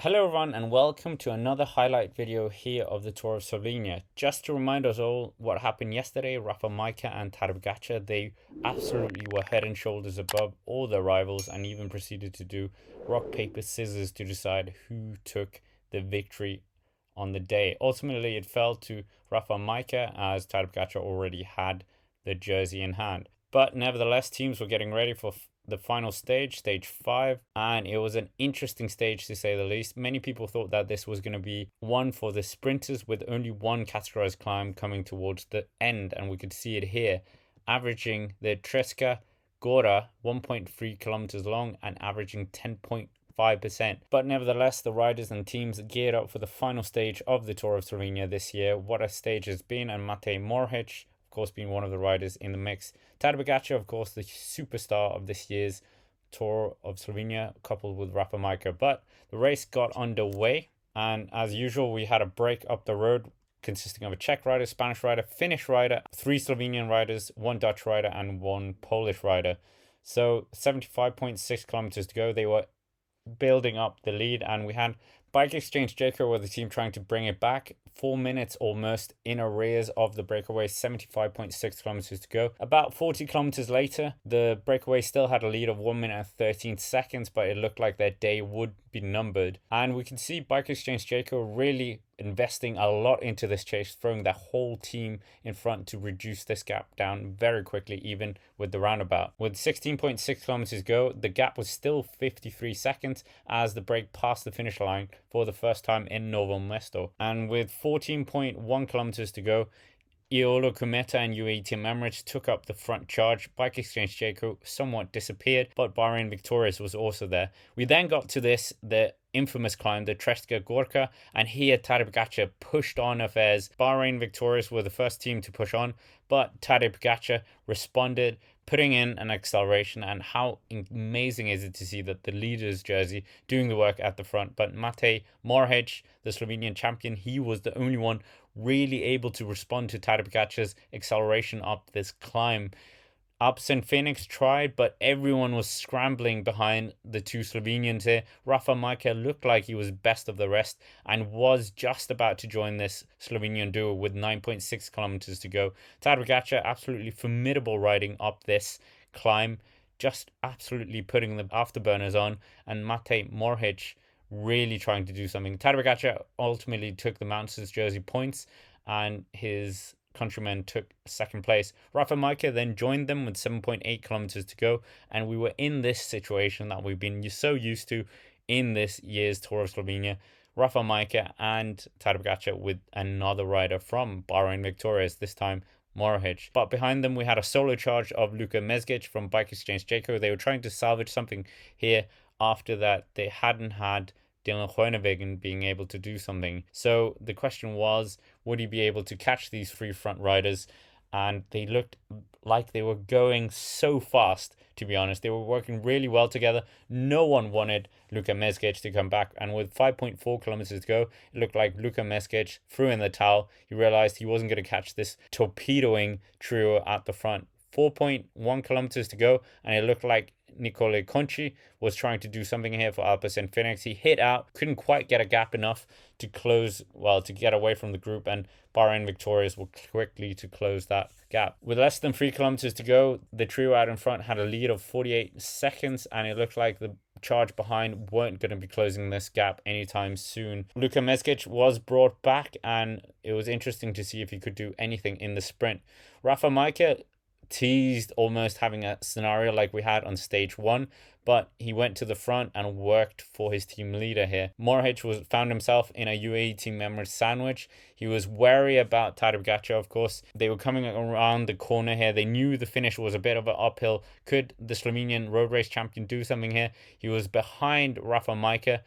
Hello everyone and welcome to another highlight video here of the Tour of Slovenia. Just to remind us all what happened yesterday, Rafa Majka and Tadej Pogačar, they absolutely were head and shoulders above all their rivals and even proceeded to do rock, paper, scissors to decide who took the victory on the day. Ultimately, it fell to Rafa Majka as Tadej Pogačar already had the jersey in hand. But nevertheless, teams were getting ready for the final stage, stage 5, and it was an interesting stage to say the least. Many people thought that this was going to be one for the sprinters with only one categorized climb coming towards the end, and we could see it here, averaging the Treska Gora 1.3 kilometers long and averaging 10.5%. But nevertheless, the riders and teams geared up for the final stage of the Tour of Slovenia this year. What a stage it's been, and Matej Mohoric, of course, being one of the riders in the mix. Tadej Pogačar, of course, the superstar of this year's Tour of Slovenia, coupled with Rafa Majka. But the race got underway, and as usual, we had a break up the road consisting of a Czech rider, Spanish rider, Finnish rider, 3 Slovenian riders, 1 Dutch rider, and 1 Polish rider. So 75.6 kilometers to go. They were building up the lead, and we had Bike Exchange Jaco with the team trying to bring it back 4 minutes almost in arrears of the breakaway, 75.6 kilometers to go. About 40 kilometers later, the breakaway still had a lead of 1 minute and 13 seconds, but it looked like their day would be numbered. And we can see Bike Exchange Jaco really investing a lot into this chase, throwing their whole team in front to reduce this gap down very quickly, even with the roundabout. With 16.6 kilometers go, the gap was still 53 seconds as the break passed the finish line for the first time in Novo Mesto. And with 14.1 kilometers to go, Iolo Kometa and UAE Team Emirates took up the front charge. Bike Exchange Jaco somewhat disappeared, but Bahrain Victorious was also there. We then got to the infamous climb, the Treska Gorka, and here Tadej Pogačar pushed on affairs. Bahrain Victorious were the first team to push on, but Tadej Pogačar responded, putting in an acceleration. And how amazing is it to see that the leader's jersey doing the work at the front. But Matej Mohoric, the Slovenian champion, he was the only one really able to respond to Tadej Pogačar's acceleration up this climb. Alpes and Phoenix tried, but everyone was scrambling behind the 2 Slovenians here. Rafa Majka looked like he was best of the rest and was just about to join this Slovenian duo with 9.6 kilometers to go. Tadej Pogačar absolutely formidable riding up this climb, just absolutely putting the afterburners on, and Matej Mohoric really trying to do something. Tadej Pogačar ultimately took the Mountains jersey points, and his countrymen took second place. Rafa Majka then joined them with 7.8 kilometers to go, and we were in this situation that we've been so used to in this year's Tour of Slovenia. Rafa Majka and Tadej Pogačar with another rider from Bahrain Victorious, this time Mohoric. But behind them we had a solo charge of Luka Mezgic from Bike Exchange Jaco. They were trying to salvage something here after that they hadn't had Dylan Groenewegen being able to do something. So the question was, would he be able to catch these 3 front riders? And they looked like they were going so fast, to be honest. They were working really well together. No one wanted Luka Mezgic to come back. And with 5.4 kilometers to go, it looked like Luka Mezgic threw in the towel. He realized he wasn't going to catch this torpedoing trio at the front. 4.1 kilometers to go, and it looked like Nicole Conchi was trying to do something here for Alpes and Phoenix. He hit out, couldn't quite get a gap enough to close, to get away from the group, and Bahrain Victorious were quickly to close that gap. With less than 3 kilometers to go, the trio out in front had a lead of 48 seconds, and it looked like the charge behind weren't going to be closing this gap anytime soon. Luka Mezgic was brought back, and it was interesting to see if he could do anything in the sprint. Rafa Majka teased almost having a scenario like we had on stage 1, but he went to the front and worked for his team leader here. Mohoric found himself in a UAE team member sandwich. He was wary about Tadej Pogačar, of course. They were coming around the corner here. They knew the finish was a bit of an uphill. Could the Slovenian road race champion do something here? He was behind Rafa Majka,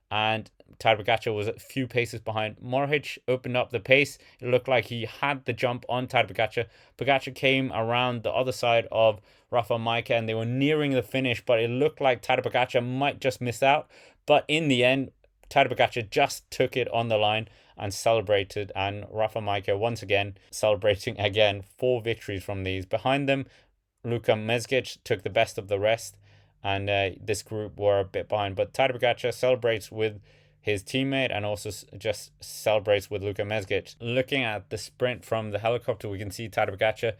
and Tadej Pogačar was a few paces behind. Mohoric opened up the pace. It looked like he had the jump on Tadej Pogačar. Pogačar came around the other side of Rafa Majka, and they were nearing the finish, but it looked like Tadej Pogačar might just miss out. But in the end, Tadej Pogačar just took it on the line and celebrated, and Rafa Majka once again celebrating again. 4 victories from these. Behind them, Luka Mezgic took the best of the rest, and this group were a bit behind. But Tadej Pogačar celebrates with his teammate and also just celebrates with Luka Mezgic. Looking at the sprint from the helicopter, we can see Tadej Pogačar,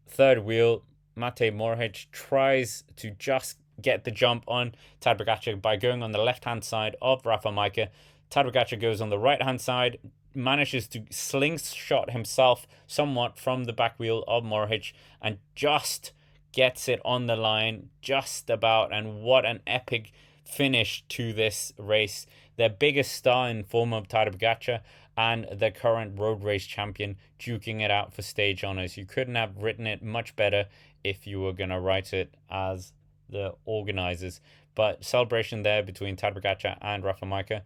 third wheel. Matej Mohoric tries to just get the jump on Tadej Pogačar by going on the left-hand side of Rafa Majka. Tadej Pogačar goes on the right-hand side, manages to slingshot himself somewhat from the back wheel of Mohoric and just gets it on the line just about. And what an epic finish to this race. Their biggest star in form of Tadej Pogačar and the current road race champion duking it out for stage honors. You couldn't have written it much better if you were going to write it as the organizers. But celebration there between Tadej Pogačar and Rafa Majka.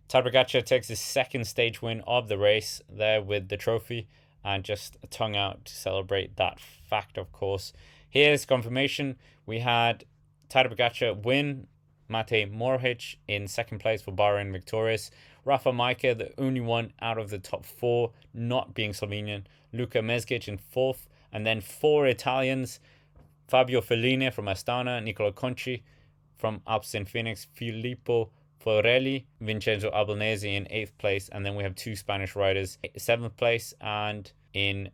Tadej Pogačar takes his second stage win of the race there with the trophy and just tongue out to celebrate that fact, of course. Here's confirmation. We had Tadej Pogačar win, Matej Mohoric in second place for Bahrain victorious, Rafa Majka the only one out of the top four not being Slovenian, Luka Mezgic in fourth, and then four Italians, Fabio Fellini from Astana, Nicola Conci from Alpes in Phoenix, Filippo Forelli, Vincenzo Albanese in 8th place, and then we have two Spanish riders, 7th place, and in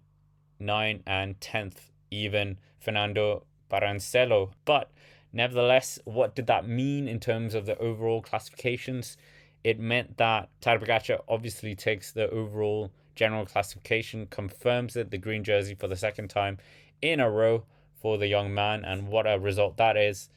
9th and 10th, even Fernando Parancello. But nevertheless, what did that mean in terms of the overall classifications? It meant that Tadej Pogačar obviously takes the overall general classification, confirms it, the green jersey for the second time in a row for the young man, and what a result that is.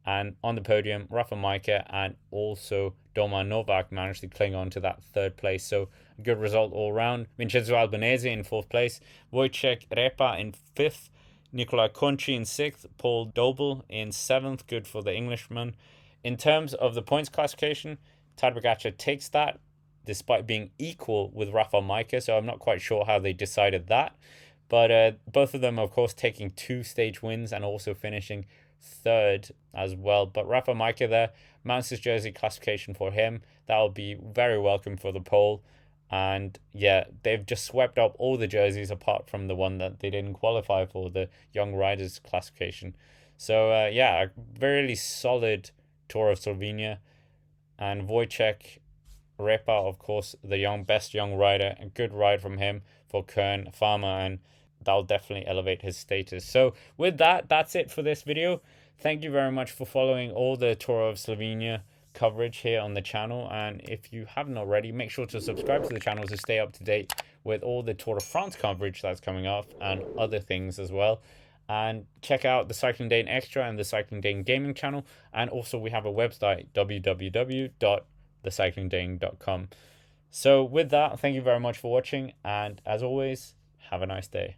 And on the podium, Rafa Majka and also Doma Novak managed to cling on to that third place. So a good result all round. Vincenzo Albanese in fourth place, Wojciech Repa in fifth, Nicola Conci in sixth, Paul Dobel in seventh. Good for the Englishman. In terms of the points classification, Tadej Pogačar takes that despite being equal with Rafa Majka. So I'm not quite sure how they decided that. But both of them, of course, taking two stage wins and also finishing third as well. But Rafa Majka there, mounts his jersey classification for him. That'll be very welcome for the pole. And yeah, they've just swept up all the jerseys apart from the one that they didn't qualify for, the young riders classification. So yeah, a really solid Tour of Slovenia. And Wojciech Repa, of course, the best young rider, a good ride from him for Kern Pharma, and that'll definitely elevate his status. So with that, that's it for this video. Thank you very much for following all the Tour of Slovenia coverage here on the channel, and if you haven't already, make sure to subscribe to the channel to stay up to date with all the Tour de France coverage that's coming up and other things as well. And check out the Cycling Dane Extra and the Cycling Dane Gaming channel, and also we have a website, www.thecyclingdane.com. So with that, thank you very much for watching, and as always, have a nice day.